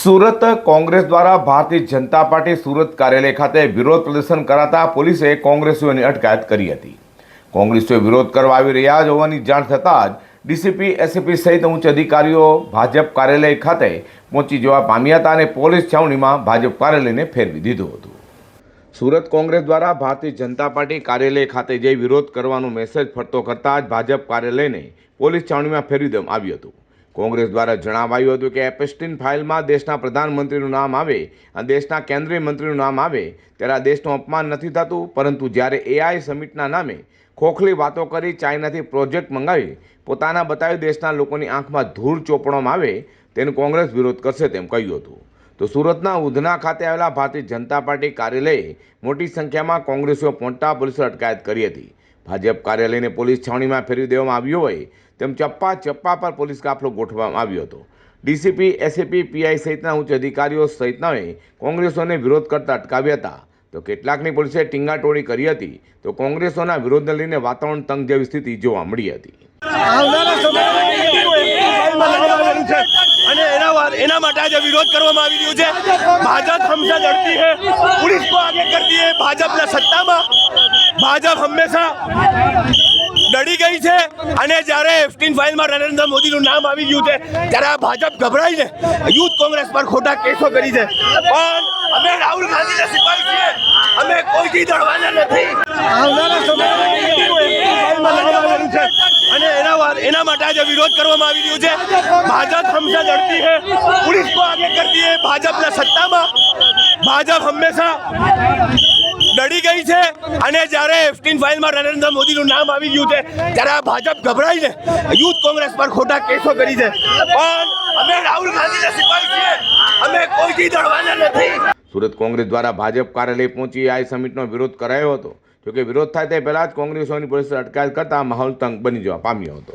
સુરત કોંગ્રેસ દ્વારા ભારતીય જનતા પાર્ટી સુરત કાર્યાલય ખાતે વિરોધ પ્રદર્શન કરાતા પોલીસે કોંગ્રેસીઓની અટકાયત કરી હતી। કોંગ્રેસીઓ વિરોધ કરવા આવી રહ્યા હોવાની જાણ થતાં જ ડીસીપી એસીપી સહિત ઉચ્ચ અધિકારીઓ ભાજપ કાર્યાલય ખાતે પહોંચી જવા પામ્યા હતા અને પોલીસ છાવણીમાં ભાજપ કાર્યાલયને ફેરવી દીધું હતું। સુરત કોંગ્રેસ દ્વારા ભારતીય જનતા પાર્ટી કાર્યાલય ખાતે જઈ વિરોધ કરવાનો મેસેજ ફરતો કરતા જ ભાજપ કાર્યાલયને પોલીસ છાવણીમાં ફેરવી દેવામાં આવ્યું હતું। કોંગ્રેસ દ્વારા જણાવાયું હતું કે એપસ્ટીન ફાઇલમાં દેશના પ્રધાનમંત્રીનું નામ આવે અને દેશના કેન્દ્રીય મંત્રીનું નામ આવે ત્યારે આ દેશનું અપમાન નથી થતું, પરંતુ જ્યારે એઆઈ સમિટના નામે ખોખલી વાતો કરી ચાઇનાથી પ્રોજેક્ટ મંગાવી પોતાના બતાવી દેશના લોકોની આંખમાં ધૂળ ચોપડવામાં આવે તેનો કોંગ્રેસ વિરોધ કરશે તેમ કહ્યું હતું। તો સુરતના ઉધના ખાતે આવેલા ભારતીય જનતા પાર્ટી કાર્યાલયે મોટી સંખ્યામાં કોંગ્રેસીઓ પહોંચતા પોલીસે અટકાયત કરી હતી। ભાજપ કાર્યાલયને પોલીસ છાવણીમાં ફેરવી દેવામાં આવ્યો હોય તેમ ચપ્પા પર પોલીસ કાફલો ગોઠવવામાં આવ્યો હતો। ડીસીપી એસીપી પીઆઈ સહિતના ઉચ્ચ અધિકારીઓ સહિતનાએ કોંગ્રેસોને વિરોધ કરતા અટકાવ્યા હતા, તો કેટલાકની પોલીસે ટીંગાટોળી કરી હતી। તો કોંગ્રેસોના વિરોધને લઈને વાતાવરણ તંગ જેવી સ્થિતિ જોવા મળી હતી। एना માટે આજે વિરોધ કરવામાં આવી રહ્યો છે। ભાજપ હંમેશા લડતી है, पुलिस को आगे करती है। ભાજપના સત્તામાં ભાજપ હંમેશા ડરી ગઈ છે અને જ્યારે એફટીન ફાઇલમાં નરેન્દ્ર મોદીનું નામ આવી ગયું છે ત્યારે આ ભાજપ ગભરાઈને યુથ કોંગ્રેસ પર ખોટા કેસો કરી છે। પણ અમે રાહુલ ગાંધીના સિપાહી છીએ, અમે કોઈથી ડરવાના નથી। અને એના માટે આજે વિરોધ કરવામાં આવી રહ્યો છે। ભાજપ હંમેશા લડતી है, पुलिस को आगे करती है। ભાજપના સત્તામાં ભાજપ હંમેશા ડરી ગઈ છે અને જ્યારે એફટીન ફાઇલમાં નરેન્દ્ર મોદીનું નામ આવી ગયું છે ત્યારે આ ભાજપ ગભરાઈને યુથ કોંગ્રેસ પર ખોટા કેસો કરી છે। પણ અમે રાહુલ ગાંધીના સિપાહી છીએ, અમે કોઈથી ડરવાના નથી। સુરત કોંગ્રેસ દ્વારા ભાજપ કાર્યાલય પહોંચી એઆઈ સમિટનો વિરોધ કરાયો હતો, જોકે વિરોધ થાય તે પહેલા જ કોંગ્રેસોની પોલીસે અટકાયત કરતા માહોલ તંગ બની જવા પામ્યો હતો।